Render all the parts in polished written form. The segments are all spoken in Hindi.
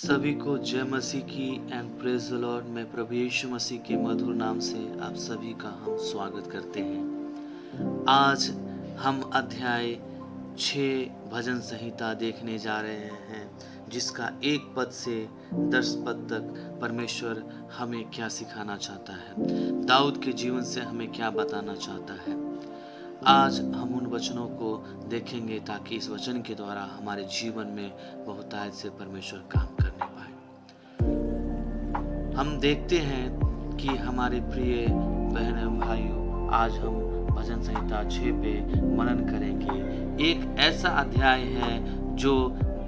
सभी को जय मसीह की एंड प्रेज द लॉर्ड। मैं प्रभु यीशु मसीह के मधुर नाम से आप सभी का हम स्वागत करते हैं। आज हम अध्याय 6 भजन संहिता देखने जा रहे हैं, जिसका 1 पद से 10 पद तक परमेश्वर हमें क्या सिखाना चाहता है, दाऊद के जीवन से हमें क्या बताना चाहता है। आज हम उन वचनों को देखेंगे ताकि इस वचन के द्वारा हमारे जीवन में बहुतायत से परमेश्वर काम करने पाए। हम देखते हैं कि हमारे प्रिय बहन एवं भाइयों, आज हम भजन संहिता 6 पे मनन करेंगे। एक ऐसा अध्याय है जो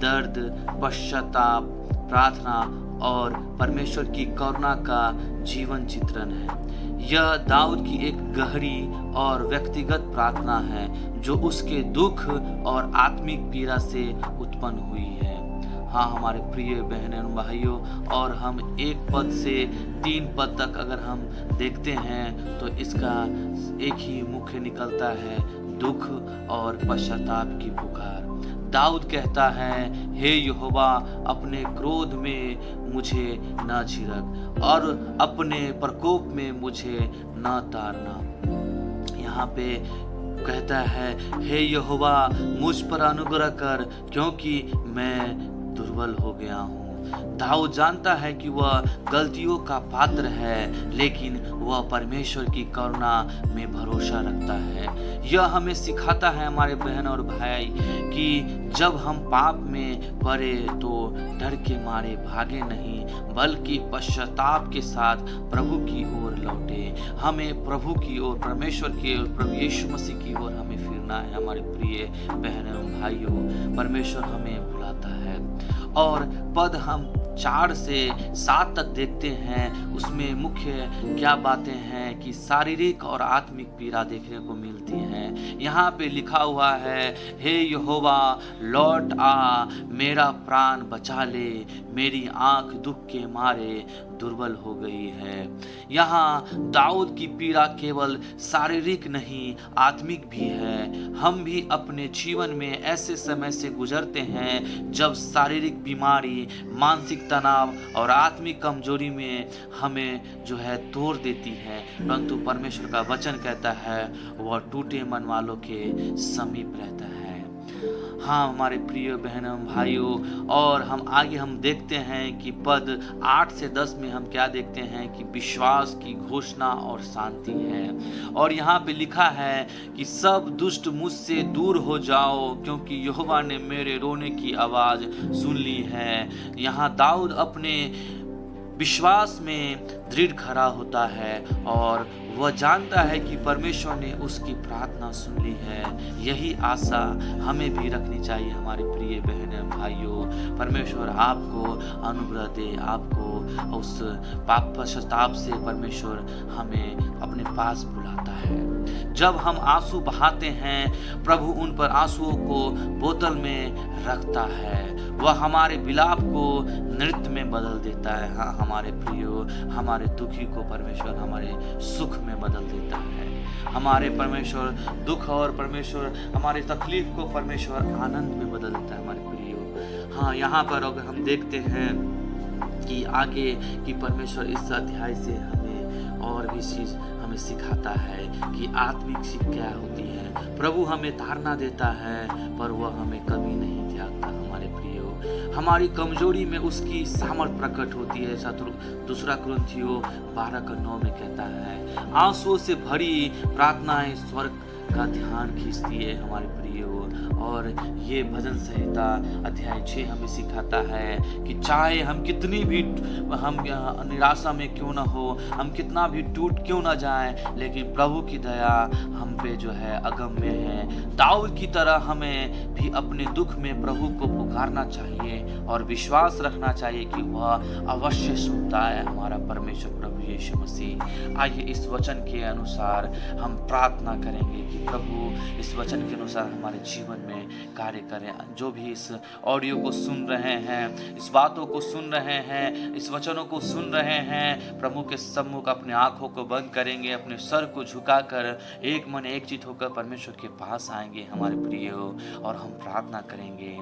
दर्द, पश्चाताप, प्रार्थना और परमेश्वर की करुणा का जीवन चित्रण है। यह दाऊद की एक गहरी और व्यक्तिगत प्रार्थना है जो उसके दुख और आत्मिक पीड़ा से उत्पन्न हुई है। हाँ हमारे प्रिय बहनों एवं भाइयों, और हम 1 पद से 3 पद तक अगर हम देखते हैं तो इसका एक ही मुख्य निकलता है, दुख और पश्चाताप की पुकार। दाऊद कहता है, हे यहोवा, अपने क्रोध में मुझे न झिड़क और अपने प्रकोप में मुझे न ताड़ना। यहाँ पे कहता है, हे यहोवा, मुझ पर अनुग्रह कर क्योंकि मैं दुर्बल हो गया हूँ। दाऊद जानता है कि वह गलतियों का पात्र है, लेकिन वह परमेश्वर की करुणा में भरोसा रखता है। यह हमें सिखाता है हमारे बहन और भाई कि जब हम पाप में पड़े तो डर के मारे भागे नहीं, बल्कि पश्चाताप के साथ प्रभु की ओर लौटे। हमें प्रभु की ओर, परमेश्वर की ओर, प्रभु यीशु मसीह की ओर हमें फिरना है। हमारे प्रिय बहन एवं भाइयों, परमेश्वर हमें बुलाता है। और पद हम 4 से 7 तक देखते हैं, उसमें मुख्य क्या बातें हैं कि शारीरिक और आत्मिक पीड़ा देखने को मिलती है। यहाँ पे लिखा हुआ है, हे यहोवा, लौट आ, मेरा प्राण बचा ले, मेरी आंख दुख के मारे दुर्बल हो गई है। यहाँ दाऊद की पीड़ा केवल शारीरिक नहीं, आत्मिक भी है। हम भी अपने जीवन में ऐसे समय से गुजरते हैं जब शारीरिक बीमारी, मानसिक तनाव और आत्मिक कमजोरी में हमें जो है तोड़ देती है, परंतु परमेश्वर का वचन कहता है वह टूटे मन वालों के समीप रहता है। हाँ हमारे प्रिय बहनों भाइयों, और हम आगे हम देखते हैं कि पद 8 से 10 में हम क्या देखते हैं कि विश्वास की घोषणा और शांति है। और यहाँ पे लिखा है कि सब दुष्ट मुझसे दूर हो जाओ, क्योंकि यहोवा ने मेरे रोने की आवाज सुन ली है। यहाँ दाऊद अपने विश्वास में दृढ़ खड़ा होता है और वह जानता है कि परमेश्वर ने उसकी प्रार्थना सुन ली है। यही आशा हमें भी रखनी चाहिए हमारे प्रिय बहनों भाइयों। परमेश्वर आपको अनुग्रह दे, आपको उस पाप पश्चाताप से परमेश्वर हमें अपने पास बुलाता है। जब हम आंसू बहाते हैं, प्रभु उन पर आंसुओं को बोतल में रखता है। वह हमारे विलाप को नृत्य में बदल देता है। हाँ हमारे प्रियो, हमारे दुखी को परमेश्वर हमारे सुख में बदल देता है। हमारे परमेश्वर दुख और परमेश्वर हमारे तकलीफ को परमेश्वर आनंद में बदल देता है हमारे प्रियो। हाँ यहाँ पर अगर हम देखते हैं कि आगे कि परमेश्वर इस अध्याय से हमें और भी चीज हमें सिखाता है कि आत्मिक सीख क्या होती है। प्रभु हमें ताड़ना देता है पर वह हमें कभी नहीं त्यागता। हमारे प्रियो, हमारी कमजोरी में उसकी सामर्थ प्रकट होती है। ऐसा 2 कुरिन्थियों 12:9 में कहता है। आंसुओं से भरी प्रार्थनाएं स्वर्ग का ध्यान खींचती है हमारे प्रियो। और ये भजन संहिता अध्याय 6 हमें सिखाता है कि चाहे हम कितनी भी हम निराशा में क्यों ना हो, हम कितना भी टूट क्यों ना जाए, लेकिन प्रभु की दया हम पे जो है अगम्य है। दाऊद की तरह हमें भी अपने दुख में प्रभु को पुकारना चाहिए और विश्वास रखना चाहिए कि वह अवश्य सुनता है हमारा परमेश्वर प्रभु यीशु मसीह। आइए इस वचन के अनुसार हम प्रार्थना करेंगे कि प्रभु इस वचन के अनुसार हमारे जीवन में कार्य करें। जो भी इस ऑडियो को सुन रहे हैं, इस बातों को सुन रहे हैं, इस वचनों को सुन रहे हैं, प्रभु के सम्मुख अपनी आंखों को बंद करेंगे, अपने सर को झुकाकर एक मन एक चित होकर परमेश्वर के पास आएंगे हमारे प्रिय, और हम प्रार्थना करेंगे।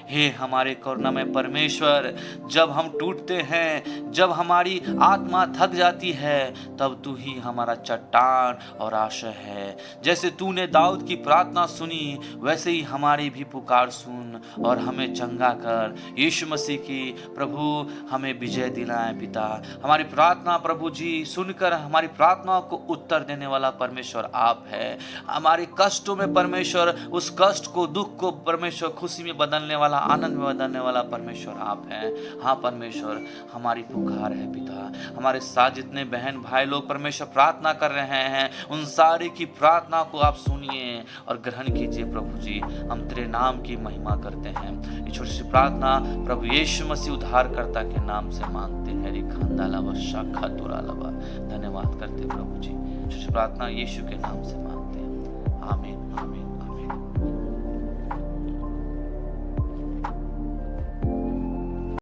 हे हमारे करुणामय परमेश्वर, जब हम टूटते हैं, जब हमारी आत्मा थक जाती है, तब तू ही हमारा चट्टान और आश्रय है। जैसे तूने दाऊद की प्रार्थना सुनी, वैसे ही हमारी भी पुकार सुन और हमें चंगा कर। यीशु मसीह की प्रभु हमें विजय दिलाए पिता। हमारी प्रार्थना प्रभु जी सुनकर हमारी प्रार्थनाओं को उत्तर देने वाला परमेश्वर आप है। हमारे कष्टों में परमेश्वर, उस कष्ट को, दुख को परमेश्वर खुशी में बदलने वाला, आनंद में बदलने वाला परमेश्वर आप हैं। हाँ परमेश्वर, हमारी पुकार है पिता। हमारे साथ जितने बहन भाई लोग परमेश्वर प्रार्थना कर रहे हैं, उन सारे की प्रार्थना को आप सुनिए और ग्रहण कीजिए प्रभु जी। हम तेरे नाम की महिमा करते हैं। ये छोटी सी प्रार्थना प्रभु यीशु मसीह उद्धारकर्ता के नाम से मांगते हैं। धन्यवाद करते प्रभु जी। छोटी सी प्रार्थना यीशु के नाम से मांगते हैं। आमीन आमीन।